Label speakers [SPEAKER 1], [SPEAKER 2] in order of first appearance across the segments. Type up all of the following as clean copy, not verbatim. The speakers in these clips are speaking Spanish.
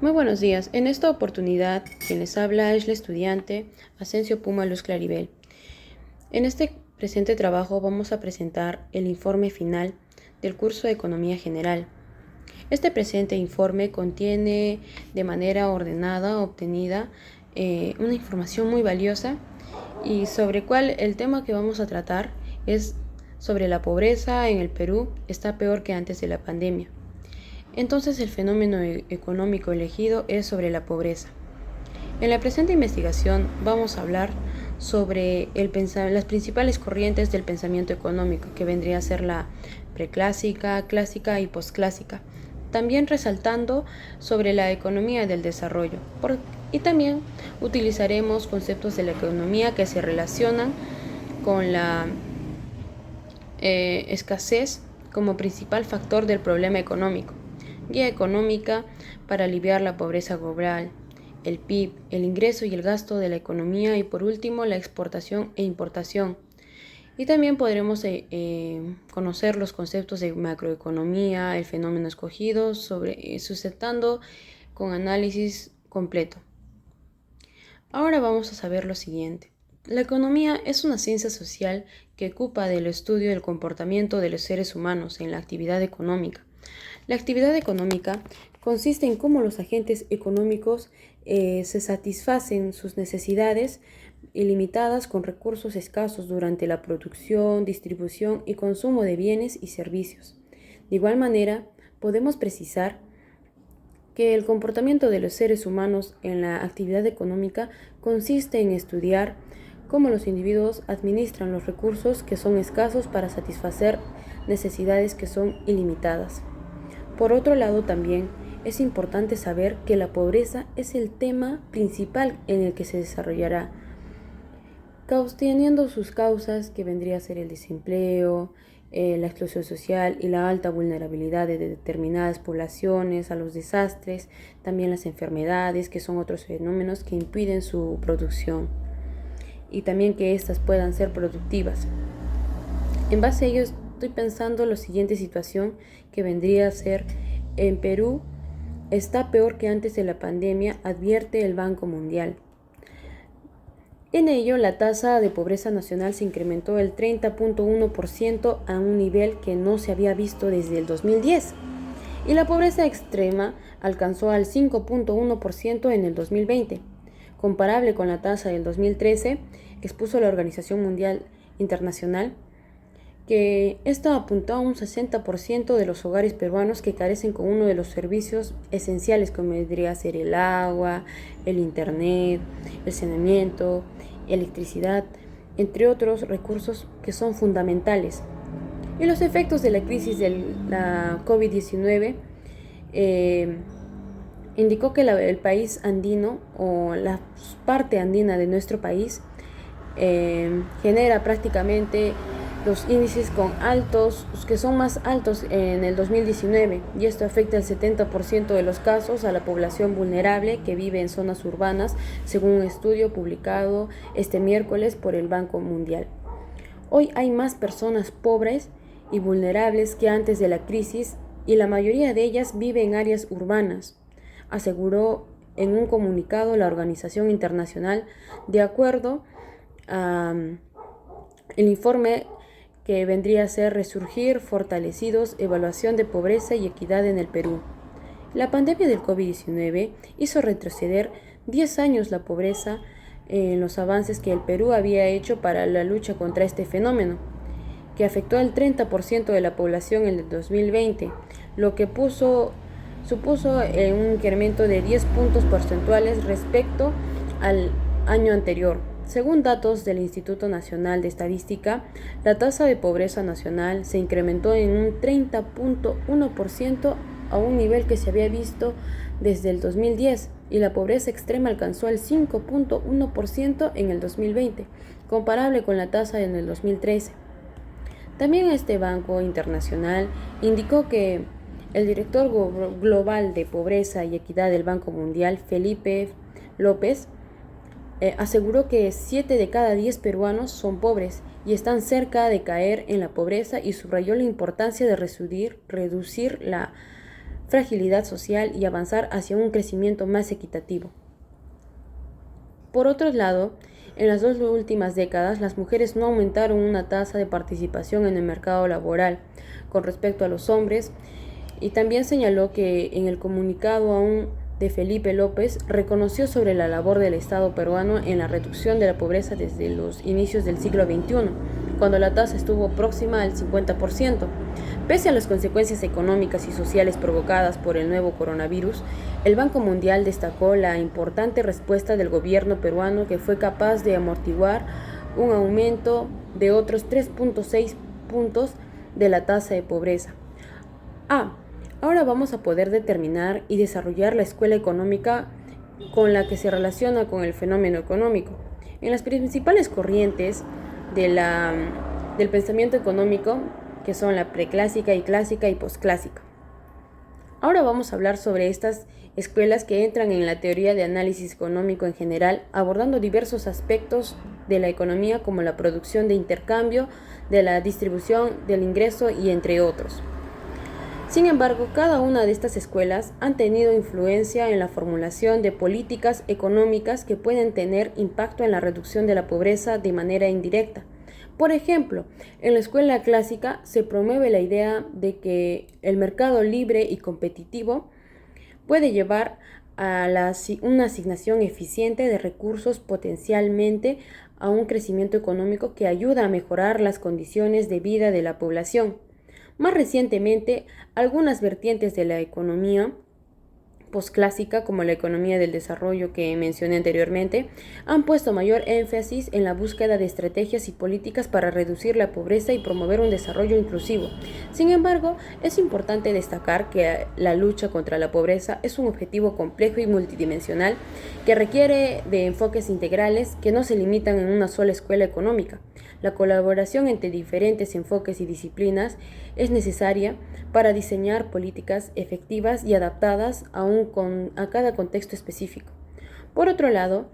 [SPEAKER 1] Muy buenos días. En esta oportunidad, quien les habla es la estudiante Ascencio Puma Luz Claribel. En este presente trabajo vamos a presentar el informe final del curso de Economía General. Este presente informe contiene de manera ordenada, obtenida, una información muy valiosa y sobre cuál el tema que vamos a tratar es sobre la pobreza en el Perú está peor que antes de la pandemia. Entonces el fenómeno económico elegido es sobre la pobreza. En la presente investigación vamos a hablar sobre las principales corrientes del pensamiento económico, que vendría a ser la preclásica, clásica y posclásica. También resaltando sobre la economía del desarrollo. Y también utilizaremos conceptos de la economía que se relacionan con la escasez como principal factor del problema económico. Guía económica para aliviar la pobreza global, el PIB, el ingreso y el gasto de la economía y por último la exportación e importación. Y también podremos conocer los conceptos de macroeconomía, el fenómeno escogido, sustentando con análisis completo. Ahora vamos a saber lo siguiente. La economía es una ciencia social que ocupa del estudio del comportamiento de los seres humanos en la actividad económica. La actividad económica consiste en cómo los agentes económicos se satisfacen sus necesidades ilimitadas con recursos escasos durante la producción, distribución y consumo de bienes y servicios. De igual manera, podemos precisar que el comportamiento de los seres humanos en la actividad económica consiste en estudiar cómo los individuos administran los recursos que son escasos para satisfacer necesidades que son ilimitadas. Por otro lado, también es importante saber que la pobreza es el tema principal en el que se desarrollará, teniendo sus causas que vendría a ser el desempleo, la exclusión social y la alta vulnerabilidad de determinadas poblaciones a los desastres, también las enfermedades, que son otros fenómenos que impiden su producción y también que éstas puedan ser productivas. En base a ello, estoy pensando en la siguiente situación que vendría a ser: en Perú está peor que antes de la pandemia, advierte el Banco Mundial. En ello, la tasa de pobreza nacional se incrementó el 30.1% a un nivel que no se había visto desde el 2010, y la pobreza extrema alcanzó al 5.1% en el 2020, comparable con la tasa del 2013, expuso la Organización Mundial Internacional, que esto apuntó a un 60% de los hogares peruanos que carecen con uno de los servicios esenciales, como vendría a ser el agua, el internet, el saneamiento, electricidad, entre otros recursos que son fundamentales. Y los efectos de la crisis de la COVID-19 indicó que el país andino o la parte andina de nuestro país genera prácticamente los índices que son más altos en el 2019, y esto afecta al 70% de los casos a la población vulnerable que vive en zonas urbanas, según un estudio publicado este miércoles por el Banco Mundial. Hoy hay más personas pobres y vulnerables que antes de la crisis, y la mayoría de ellas vive en áreas urbanas, aseguró en un comunicado la Organización Internacional, de acuerdo al informe que vendría a ser Resurgir Fortalecidos, Evaluación de Pobreza y Equidad en el Perú. La pandemia del COVID-19 hizo retroceder 10 años la pobreza en los avances que el Perú había hecho para la lucha contra este fenómeno, que afectó al 30% de la población en el 2020, lo que supuso un incremento de 10 puntos porcentuales respecto al año anterior. Según datos del Instituto Nacional de Estadística, la tasa de pobreza nacional se incrementó en un 30.1% a un nivel que se había visto desde el 2010, y la pobreza extrema alcanzó el 5.1% en el 2020, comparable con la tasa en el 2013. También este Banco Internacional indicó que el director global de Pobreza y Equidad del Banco Mundial, Felipe López, aseguró que 7 de cada 10 peruanos son pobres y están cerca de caer en la pobreza, y subrayó la importancia de reducir la fragilidad social y avanzar hacia un crecimiento más equitativo. Por otro lado, en las 2 últimas décadas, las mujeres no aumentaron una tasa de participación en el mercado laboral con respecto a los hombres, y también señaló que en el comunicado aún de Felipe López reconoció sobre la labor del Estado peruano en la reducción de la pobreza desde los inicios del siglo XXI, cuando la tasa estuvo próxima al 50%. Pese a las consecuencias económicas y sociales provocadas por el nuevo coronavirus, el Banco Mundial destacó la importante respuesta del gobierno peruano, que fue capaz de amortiguar un aumento de otros 3.6 puntos de la tasa de pobreza. Ahora vamos a poder determinar y desarrollar la escuela económica con la que se relaciona con el fenómeno económico. En las principales corrientes del pensamiento económico, que son la preclásica y clásica y posclásica. Ahora vamos a hablar sobre estas escuelas que entran en la teoría de análisis económico en general, abordando diversos aspectos de la economía como la producción de intercambio, de la distribución del ingreso y entre otros. Sin embargo, cada una de estas escuelas han tenido influencia en la formulación de políticas económicas que pueden tener impacto en la reducción de la pobreza de manera indirecta. Por ejemplo, en la escuela clásica se promueve la idea de que el mercado libre y competitivo puede llevar a una asignación eficiente de recursos, potencialmente a un crecimiento económico que ayuda a mejorar las condiciones de vida de la población. Más recientemente, algunas vertientes de la economía posclásica, como la economía del desarrollo que mencioné anteriormente, han puesto mayor énfasis en la búsqueda de estrategias y políticas para reducir la pobreza y promover un desarrollo inclusivo. Sin embargo, es importante destacar que la lucha contra la pobreza es un objetivo complejo y multidimensional que requiere de enfoques integrales que no se limitan en una sola escuela económica. La colaboración entre diferentes enfoques y disciplinas es necesaria para diseñar políticas efectivas y adaptadas a cada contexto específico. Por otro lado,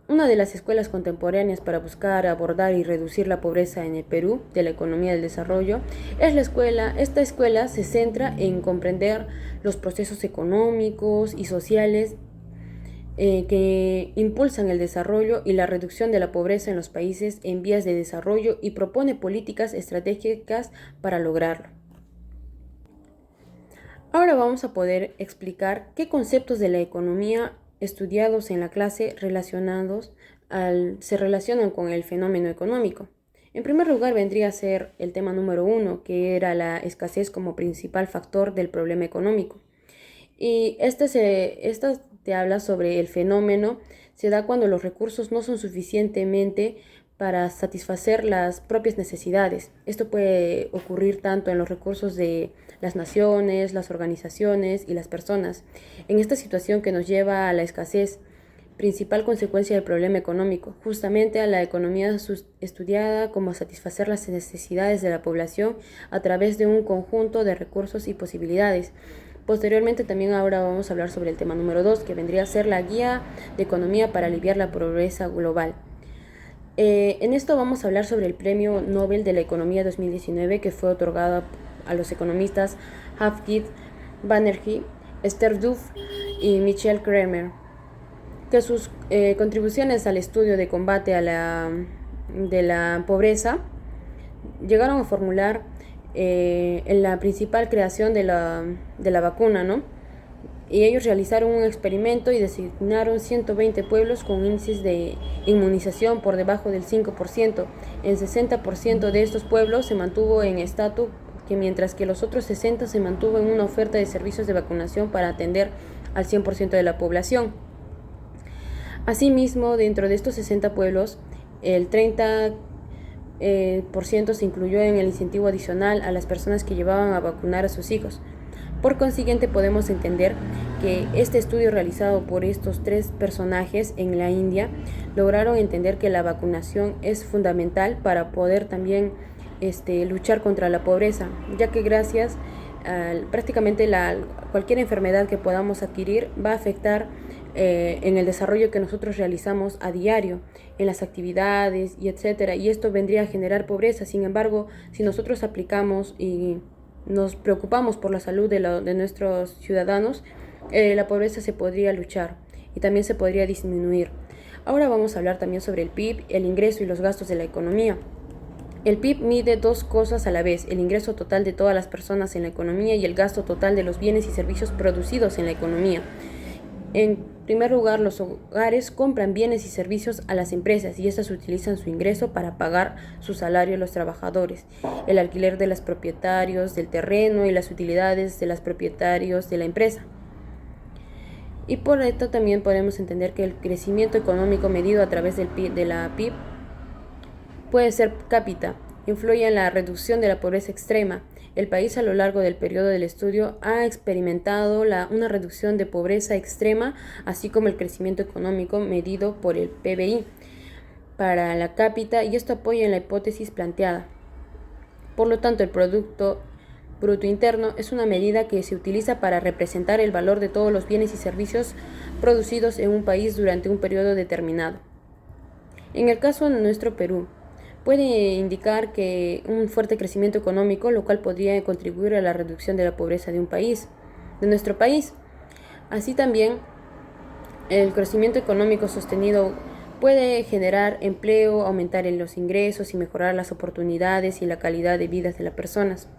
[SPEAKER 1] una de las escuelas contemporáneas para buscar abordar y reducir la pobreza en el Perú de la economía del desarrollo es Esta escuela se centra en comprender los procesos económicos y sociales que impulsan el desarrollo y la reducción de la pobreza en los países en vías de desarrollo y propone políticas estratégicas para lograrlo. Ahora vamos a poder explicar qué conceptos de la economía estudiados en la clase se relacionan con el fenómeno económico. En primer lugar vendría a ser el tema número 1, que era la escasez como principal factor del problema económico. Y esta te habla sobre el fenómeno, se da cuando los recursos no son suficientemente para satisfacer las propias necesidades. Esto puede ocurrir tanto en los recursos de las naciones, las organizaciones y las personas. En esta situación que nos lleva a la escasez, principal consecuencia del problema económico, justamente a la economía estudiada como satisfacer las necesidades de la población a través de un conjunto de recursos y posibilidades. Posteriormente también ahora vamos a hablar sobre el tema número 2, que vendría a ser la guía de economía para aliviar la pobreza global. En esto vamos a hablar sobre el Premio Nobel de la Economía 2019, que fue otorgado a los economistas Hafid Banerjee, Esther Duflo y Michel Kremer, que sus contribuciones al estudio de combate de la pobreza llegaron a formular en la principal creación de la vacuna, ¿no? Y ellos realizaron un experimento y designaron 120 pueblos con índices de inmunización por debajo del 5%. El 60% de estos pueblos se mantuvo en estatus, mientras que los otros 60 se mantuvo en una oferta de servicios de vacunación para atender al 100% de la población. Asimismo, dentro de estos 60 pueblos, el 30% se incluyó en el incentivo adicional a las personas que llevaban a vacunar a sus hijos. Por consiguiente, podemos entender que este estudio realizado por estos 3 personajes en la India lograron entender que la vacunación es fundamental para poder también luchar contra la pobreza, ya que gracias a prácticamente cualquier enfermedad que podamos adquirir va a afectar en el desarrollo que nosotros realizamos a diario, en las actividades y etcétera, y esto vendría a generar pobreza. Sin embargo, si nosotros aplicamos y nos preocupamos por la salud de nuestros ciudadanos, la pobreza se podría luchar y también se podría disminuir. Ahora vamos a hablar también sobre el PIB, el ingreso y los gastos de la economía. El PIB mide dos cosas a la vez: el ingreso total de todas las personas en la economía y el gasto total de los bienes y servicios producidos en la economía. En primer lugar, los hogares compran bienes y servicios a las empresas y estas utilizan su ingreso para pagar su salario a los trabajadores, el alquiler de los propietarios del terreno y las utilidades de los propietarios de la empresa. Y por esto también podemos entender que el crecimiento económico medido a través de la PIB puede ser per cápita, influye en la reducción de la pobreza extrema. El país a lo largo del periodo del estudio ha experimentado una reducción de pobreza extrema, así como el crecimiento económico medido por el PBI para la cápita, y esto apoya en la hipótesis planteada. Por lo tanto, el Producto Bruto Interno es una medida que se utiliza para representar el valor de todos los bienes y servicios producidos en un país durante un periodo determinado. En el caso de nuestro Perú, puede indicar que un fuerte crecimiento económico, lo cual podría contribuir a la reducción de la pobreza de nuestro país. Así también, el crecimiento económico sostenido puede generar empleo, aumentar en los ingresos y mejorar las oportunidades y la calidad de vida de las personas.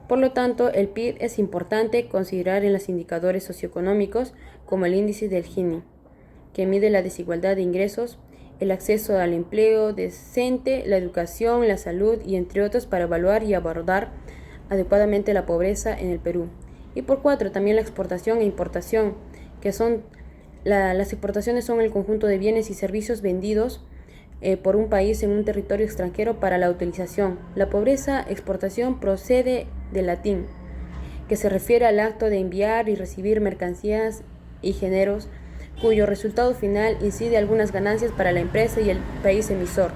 [SPEAKER 1] Por lo tanto, el PIB es importante considerar en los indicadores socioeconómicos como el índice del Gini, que mide la desigualdad de ingresos, el acceso al empleo decente, la educación, la salud y entre otros para evaluar y abordar adecuadamente la pobreza en el Perú. Y por 4, también la exportación e importación, que son las exportaciones son el conjunto de bienes y servicios vendidos por un país en un territorio extranjero para la utilización. La pobreza exportación procede del latín, que se refiere al acto de enviar y recibir mercancías y géneros cuyo resultado final incide algunas ganancias para la empresa y el país emisor.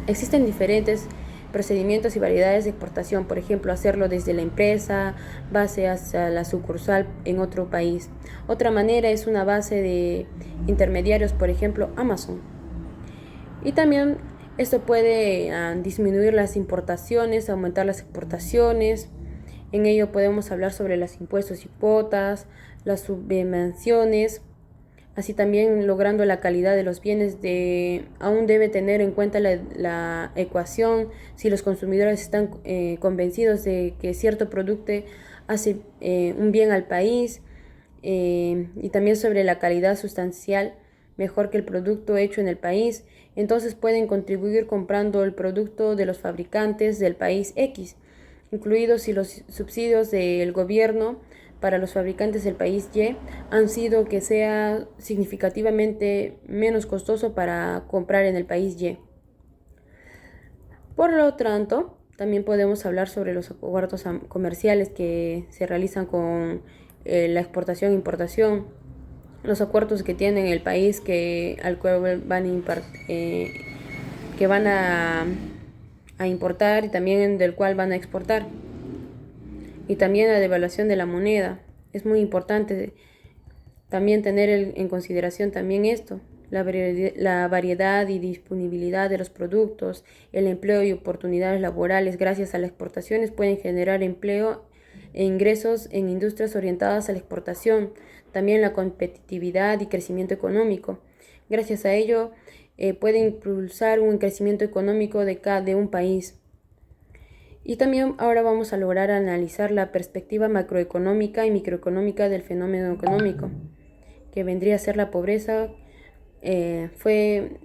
[SPEAKER 1] Existen diferentes procedimientos y variedades de exportación, por ejemplo, hacerlo desde la empresa, base hasta la sucursal en otro país. Otra manera es una base de intermediarios, por ejemplo, Amazon. Y también esto puede disminuir las importaciones, aumentar las exportaciones. En ello podemos hablar sobre los impuestos y cuotas, las subvenciones. Así también logrando la calidad de los bienes, aún debe tener en cuenta la ecuación si los consumidores están convencidos de que cierto producto hace un bien al país, y también sobre la calidad sustancial mejor que el producto hecho en el país. Entonces pueden contribuir comprando el producto de los fabricantes del país X, incluidos si los subsidios del gobierno para los fabricantes del país Y han sido que sea significativamente menos costoso para comprar en el país Y. Por lo tanto, también podemos hablar sobre los acuerdos comerciales que se realizan con la exportación e importación, los acuerdos que tienen el país al cual van a importar y también del cual van a exportar. Y también la devaluación de la moneda. Es muy importante también tener en consideración también esto, la variedad y disponibilidad de los productos, el empleo y oportunidades laborales gracias a las exportaciones pueden generar empleo e ingresos en industrias orientadas a la exportación, también la competitividad y crecimiento económico. Gracias a ello puede impulsar un crecimiento económico de un país. Y también ahora vamos a lograr analizar la perspectiva macroeconómica y microeconómica del fenómeno económico, que vendría a ser la pobreza. Fue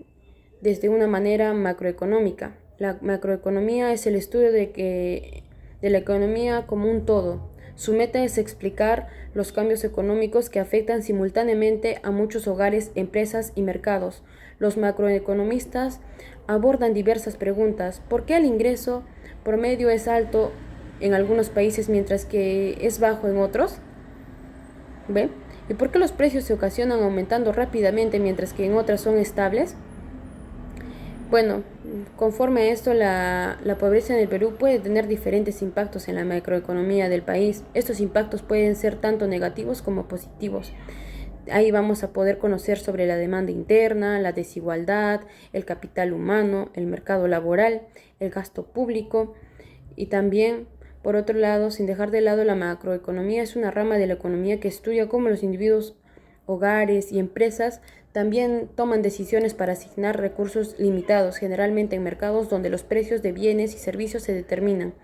[SPEAKER 1] desde una manera macroeconómica. La macroeconomía es el estudio de la economía como un todo. Su meta es explicar los cambios económicos que afectan simultáneamente a muchos hogares, empresas y mercados. Los macroeconomistas abordan diversas preguntas. ¿Por qué el ingreso promedio es alto en algunos países mientras que es bajo en otros? ¿Ve? ¿Y por qué los precios se ocasionan aumentando rápidamente mientras que en otras son estables? Bueno, conforme a esto, la pobreza en el Perú puede tener diferentes impactos en la macroeconomía del país. Estos impactos pueden ser tanto negativos como positivos. Ahí vamos a poder conocer sobre la demanda interna, la desigualdad, el capital humano, el mercado laboral, el gasto público, y también Por otro lado, sin dejar de lado la macroeconomía, es una rama de la economía que estudia cómo los individuos, hogares y empresas también toman decisiones para asignar recursos limitados, generalmente en mercados donde los precios de bienes y servicios se determinan.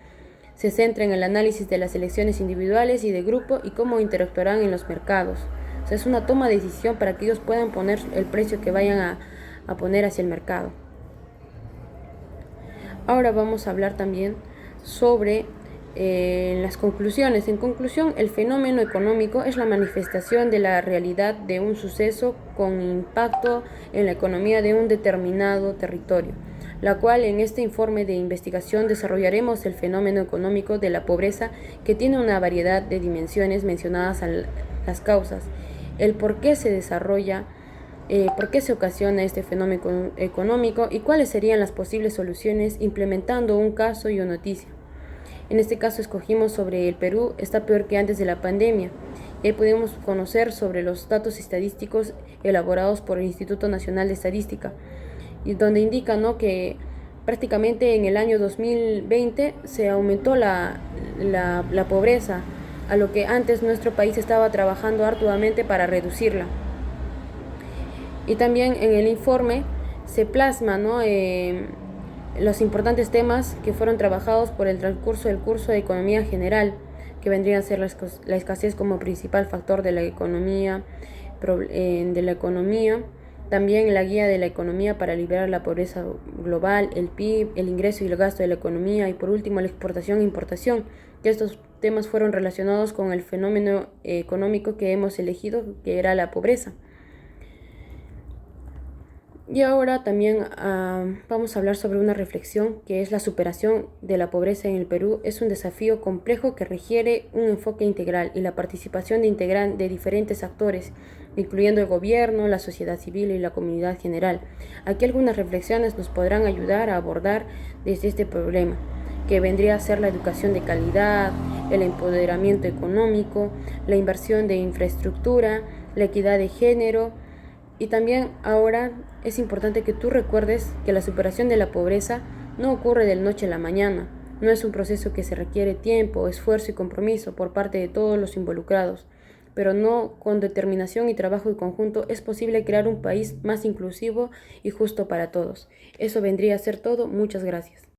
[SPEAKER 1] Se centra en el análisis de las elecciones individuales y de grupo y cómo interactuarán en los mercados. O sea, es una toma de decisión para que ellos puedan poner el precio que vayan a poner hacia el mercado. Ahora vamos a hablar también sobre las conclusiones. En conclusión, el fenómeno económico es la manifestación de la realidad de un suceso con impacto en la economía de un determinado territorio, la cual en este informe de investigación desarrollaremos el fenómeno económico de la pobreza, que tiene una variedad de dimensiones mencionadas en las causas, el por qué se desarrolla, por qué se ocasiona este fenómeno económico y cuáles serían las posibles soluciones implementando un caso y una noticia. En este caso escogimos sobre el Perú está peor que antes de la pandemia. Y ahí pudimos conocer sobre los datos estadísticos elaborados por el Instituto Nacional de Estadística, y donde indica, ¿no?, que prácticamente en el año 2020 se aumentó la pobreza, a lo que antes nuestro país estaba trabajando arduamente para reducirla. Y también en el informe se plasma, ¿no?, los importantes temas que fueron trabajados por el transcurso del curso de Economía General, que vendría a ser la escasez como principal factor de la economía, también la guía de la economía para liberar la pobreza global, el PIB, el ingreso y el gasto de la economía, y por último la exportación e importación, que estos temas fueron relacionados con el fenómeno económico que hemos elegido, que era la pobreza. Y ahora también vamos a hablar sobre una reflexión, que es la superación de la pobreza en el Perú. Es un desafío complejo que requiere un enfoque integral y la participación de diferentes actores, incluyendo el gobierno, la sociedad civil y la comunidad general. Aquí algunas reflexiones nos podrán ayudar a abordar desde este problema, que vendría a ser la educación de calidad, el empoderamiento económico, la inversión de infraestructura, la equidad de género. Y también ahora es importante que tú recuerdes que la superación de la pobreza no ocurre de la noche a la mañana. No es un proceso que se requiere tiempo, esfuerzo y compromiso por parte de todos los involucrados. Pero no con determinación y trabajo en conjunto es posible crear un país más inclusivo y justo para todos. Eso vendría a ser todo. Muchas gracias.